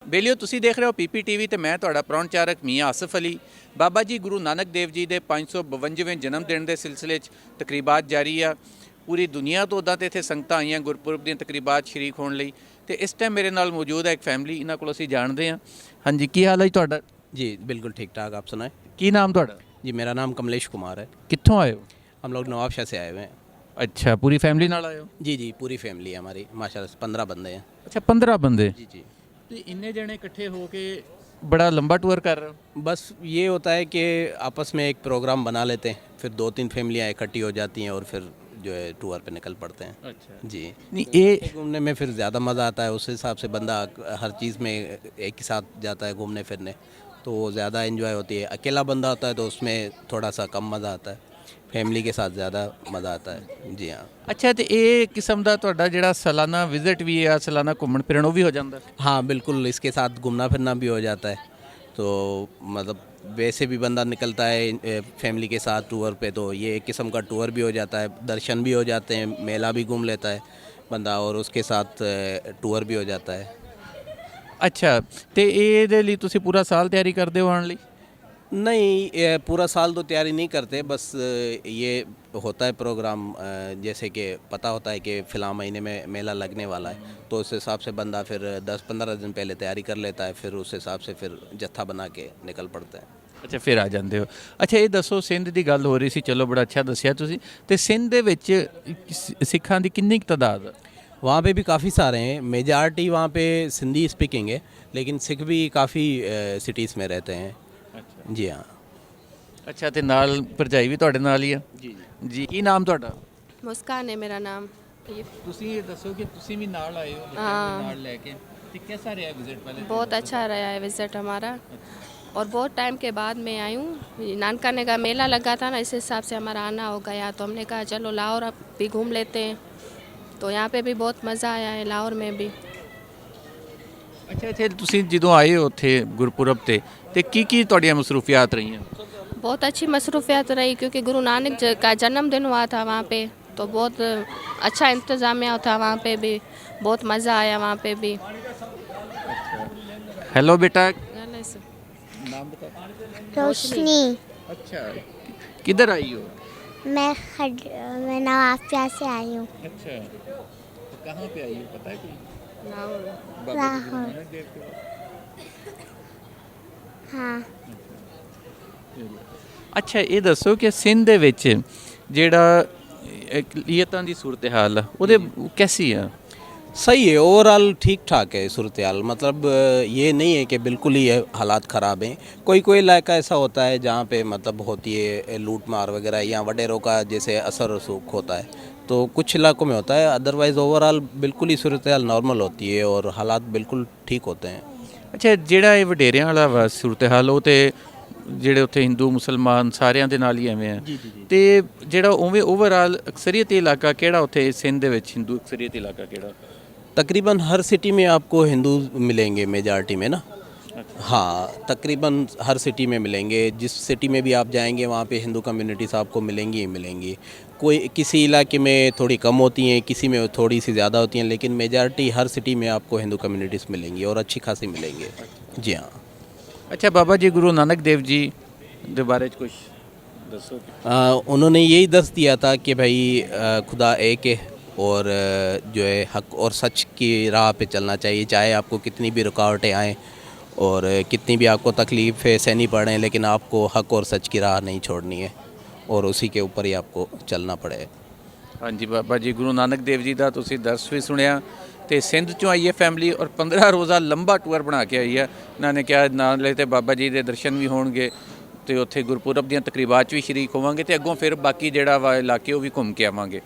बेलियो तुसी देख रहे हो PPTV ਤੇ ਮੈਂ ਤੁਹਾਡਾ ਪ੍ਰੌਣਚਾਰਕ ਮੀਆਂ ਆਸਫ ਅਲੀ। ਬਾਬਾ ਜੀ ਗੁਰੂ ਨਾਨਕ ਦੇਵ ਜੀ ਦੇ 552ਵੇਂ ਜਨਮ ਦਿਨ ਦੇ ਸਿਲਸਿਲੇ 'ਚ ਤਕਰੀਬਾਤ ਜਾਰੀ ਆ। ਪੂਰੀ ਦੁਨੀਆ ਤੋਂ ਉੱਦਾਂ ਤੇ ਇੱਥੇ ਸੰਗਤਾਂ ਆਈਆਂ ਗੁਰਪੁਰਬ ਦੀਆਂ ਤਕਰੀਬਾਤ ਸ਼ਰੀਕ ਹੋਣ ਲਈ। ਤੇ ਇਸ ਟਾਈਮ ਮੇਰੇ ਨਾਲ ਮੌਜੂਦ ਹੈ ਇੱਕ ਫੈਮਿਲੀ, ਇਹਨਾਂ ਕੋਲ ਅਸੀਂ ਜਾਣਦੇ ਹਾਂ। ਹਾਂਜੀ, ਕੀ ਹਾਲ ਹੈ ਜੀ ਤੁਹਾਡਾ? जी बिल्कुल ठीक ठाक। आप सुनाएं? ਕੀ ਨਾਮ ਤੁਹਾਡਾ? जी मेरा नाम कमलेश कुमार है। ਕਿੱਥੋਂ ਆਏ ਹੋ? हम लोग नवाबशाह से आए हुए हैं। ਅੱਛਾ, ਪੂਰੀ ਫੈਮਿਲੀ ਨਾਲ ਆਏ ਹੋ? जी जी पूरी फैमिली है हमारी, माशाल्लाह 15 बंदे हैं। ਅੱਛਾ, 15 ਬੰਦੇ। जी जी ਤੇ ਇੰਨੇ ਜਣੇ ਇਕੱਠੇ ਹੋ ਕੇ ਬੜਾ ਲੰਬਾ ਟੂਰ ਕਰ ਰਹੇ ਹੋ? बस ये होता है कि आपस में एक प्रोग्राम बना लेते हैं, फिर 2-3 फैमिलियाँ इकट्ठी हो जाती हैं और फिर जो है टूर पे निकल पड़ते हैं। अच्छा जी नहीं, ये घूमने में फिर ज़्यादा मज़ा आता है। उस हिसाब से बंदा हर चीज़ में एक ही साथ जाता है घूमने फिरने, तो वो ज़्यादा इन्जॉय होती है। अकेला बंदा होता है तो उसमें थोड़ा सा कम मज़ा आता है, फैमिली के साथ ज़्यादा मज़ा आता है। जी हाँ। ਅੱਛਾ, ਤੇ ਇਹ ਕਿਸਮ ਦਾ ਤੁਹਾਡਾ ਜਿਹੜਾ ਸਾਲਾਨਾ ਵਿਜ਼ਿਟ ਵੀ ਆ, ਸਾਲਾਨਾ ਘੁੰਮਣ ਫਿਰਨ ਉਹ ਵੀ ਹੋ ਜਾਂਦਾ? हाँ बिल्कुल, इसके साथ घूमना फिरना भी हो जाता है। तो मतलब वैसे भी बंदा निकलता है फैमिली के साथ टूर पे, तो ये एक किस्म का टूर भी हो जाता है, दर्शन भी हो जाते हैं, मेला भी घूम लेता है बंदा, और उसके साथ टूर भी हो जाता है। ਅੱਛਾ, ਤੇ ਇਹਦੇ ਲਈ ਤੁਸੀਂ ਪੂਰਾ ਸਾਲ ਤਿਆਰੀ ਕਰਦੇ ਹੋ ਆਉਣ ਲਈ? नहीं, ये पूरा साल तो तैयारी नहीं करते, बस ये होता है प्रोग्राम, जैसे कि पता होता है कि फ़िलहाल महीने में मेला लगने वाला है, तो उस हिसाब से बंदा फिर 10-15 दिन पहले तैयारी कर लेता है, फिर उस हिसाब से फिर जत्था बना के निकल पड़ता है। ਅੱਛਾ, ਫਿਰ ਆ ਜਾਂਦੇ ਹੋ। ਅੱਛਾ, ਇਹ ਦੱਸੋ, ਸਿੰਧ ਦੀ ਗੱਲ ਹੋ ਰਹੀ ਸੀ, ਚਲੋ ਬੜਾ ਅੱਛਾ ਦੱਸਿਆ ਤੁਸੀਂ। ਤੇ ਸਿੰਧ ਦੇ ਵਿੱਚ ਸਿੱਖਾਂ ਦੀ ਕਿੰਨੀ ਕੁ ਤਾਦਾਦ ਹੈ? वहाँ पे भी काफ़ी सारे हैं, मेजॉरिटी वहाँ पे सिंधी स्पीकिंग है, लेकिन सिख भी काफ़ी सिटीज़ में रहते हैं। ਅੱਛਾ जी हाँ। ਅੱਛਾ, ਤੇ ਨਾਲ ਭਰਜਾਈ ਵੀ ਤੁਹਾਡੇ ਨਾਲ ਹੀ ਆ? जी ਜੀ, ਕੀ ਨਾਮ ਤੁਹਾਡਾ? मुस्कान है मेरा नाम। ये ਤੁਸੀਂ ਇਹ ਦੱਸੋ ਕਿ ਤੁਸੀਂ ਵੀ ਨਾਲ ਆਏ ਹੋ हाँ। ਨਾਲ ਲੈ ਕੇ, ਤੇ ਕਿਹਦਾ ਰਿਹਾ ਵਿਜ਼ਿਟ ਪਹਿਲੇ? बहुत अच्छा रहा है विज़िट हमारा, और बहुत टाइम के बाद मैं आई हूँ। नानकाने का मेला लगा था ना, इस हिसाब से हमारा आना हो गया, तो हमने कहा चलो लाहौर अब भी घूम लेते हैं। तो यहाँ पे भी बहुत मज़ा आया है लाहौर में भी। ਅੱਛਾ, ਇੱਥੇ ਤੁਸੀਂ ਜਦੋਂ ਆਏ ਹੋ ਉੱਥੇ ਗੁਰਪੁਰਬ ਤੇ ਕੀ ਤੁਹਾਡੀਆਂ ਮਸਰੂਫੀਆਤ ਰਹੀਆਂ? बहुत अच्छी मसरूफियत रही, क्योंकि गुरु नानक का जन्मदिन हुआ था वहाँ पे, तो बहुत अच्छा इंतज़ामिया था वहाँ पे भी, बहुत मज़ा आया वहाँ पे भी। हेलो बेटा, गाने से नाम बता। रोशनी। अच्छा, किधर आई हो? मैं नवाबशाह से आई हूँ। अच्छा, तो कहाँ पे आई हो पता है कोई? लाहौर। बाबा जी लाहौर। गुरु नानक देव के? हाँ, ਅੱਛਾ, ਇਹ ਦੱਸੋ ਕਿ ਸਿੰਧ ਦੇ ਵਿੱਚ ਜਿਹੜਾ ਇਕਲੀਅਤਾਂ ਦੀ ਸੂਰਤ ਹਾਲ ਆ ਉਹਦੇ ਕੈਸੀ ਆ? सही है, ओवरऑल ठीक ठाक है सूरत हाल। मतलब ये नहीं है कि बिल्कुल ही हालात ख़राब हैं। कोई कोई इलाका ऐसा होता है जहाँ पे मतलब होती है लूट मार वगैरह, या वडेरों का जैसे असर रसूख होता है, तो कुछ इलाकों में होता है। अदरवाइज़ ओवरऑल बिल्कुल ही सूरत हाल नॉर्मल होती है और हालात बिल्कुल ठीक होते हैं। ਅੱਛਾ, ਜਿਹੜਾ ਇਹ ਵਡੇਰਿਆਂ ਵਾਲਾ ਵਾ ਸੂਰਤ ਹਾਲ, ਉਹ ਤੇ ਜਿਹੜੇ ਉੱਥੇ ਹਿੰਦੂ ਮੁਸਲਮਾਨ ਸਾਰਿਆਂ ਦੇ ਨਾਲ ਹੀ ਐਵੇਂ ਆ, ਤੇ ਜਿਹੜਾ ਉਵੇਂ ਓਵਰਆਲ ਅਕਸਰੀਅਤ ਇਲਾਕਾ ਕਿਹੜਾ ਉੱਥੇ ਸਿੰਧ ਦੇ ਵਿੱਚ, ਹਿੰਦੂ ਅਕਸਰੀਅਤ ਇਲਾਕਾ ਕਿਹੜਾ? तकरीबन हर सिटी में आपको हिंदू मिलेंगे मेजॉरिटी में ना। हाँ, तकरीबन हर सिटी में मिलेंगे। जिस सिटी में भी आप जाएंगे वहाँ पे हिंदू कम्युनिटीज़ आपको मिलेंगी ही मिलेंगी। कोई किसी इलाके में थोड़ी कम होती हैं, किसी में थोड़ी सी ज़्यादा होती हैं, लेकिन मेजॉरिटी हर सिटी में आपको हिंदू कम्युनिटीज़ मिलेंगी और अच्छी खासी मिलेंगे। जी हाँ। ਅੱਛਾ, ਬਾਬਾ ਜੀ ਗੁਰੂ ਨਾਨਕ ਦੇਵ ਜੀ ਦੇ ਬਾਰੇ 'ਚ ਕੁਝ ਦੱਸੋ। उन्होंने यही दस दिया था कि भाई खुदा एक है, और जो है हक और सच की राह पे चलना चाहिए, चाहे आपको कितनी भी रुकावटें आएँ और कितनी भी आपको तकलीफ़ें सहनी पड़ें, लेकिन आपको हक और सच की राह नहीं छोड़नी है और उसी के ऊपर ही आपको चलना पड़े। ਹਾਂਜੀ, ਬਾਬਾ ਜੀ ਗੁਰੂ ਨਾਨਕ ਦੇਵ ਜੀ ਦਾ ਤੁਸੀਂ ਦਰਸ ਵੀ ਸੁਣਿਆ, ਤੇ ਸਿੰਧ ਚੋਂ ਆਈ ਹੈ ਫੈਮਿਲੀ, ਔਰ 15 ਰੋਜ਼ਾ ਲੰਬਾ ਟੂਰ ਬਣਾ ਕੇ ਆਈ ਹੈ। ਇਹਨਾਂ ਨੇ ਕਿਹਾ ਨਾਲੇ ਤੇ ਬਾਬਾ ਜੀ ਦੇ ਦਰਸ਼ਨ ਵੀ ਹੋਣਗੇ, ਤੇ ਉੱਥੇ ਗੁਰਪੁਰਬ ਦੀਆਂ ਤਕਰੀਬਾਤ 'ਚ ਵੀ ਸ਼ਰੀਕ ਹੋਵਾਂਗੇ, ਤੇ ਅੱਗੋਂ ਫਿਰ ਬਾਕੀ ਜਿਹੜਾ ਵਾ ਇਲਾਕੇ ਉਹ ਵੀ ਘੁੰਮ ਕੇ ਆਵਾਂਗੇ।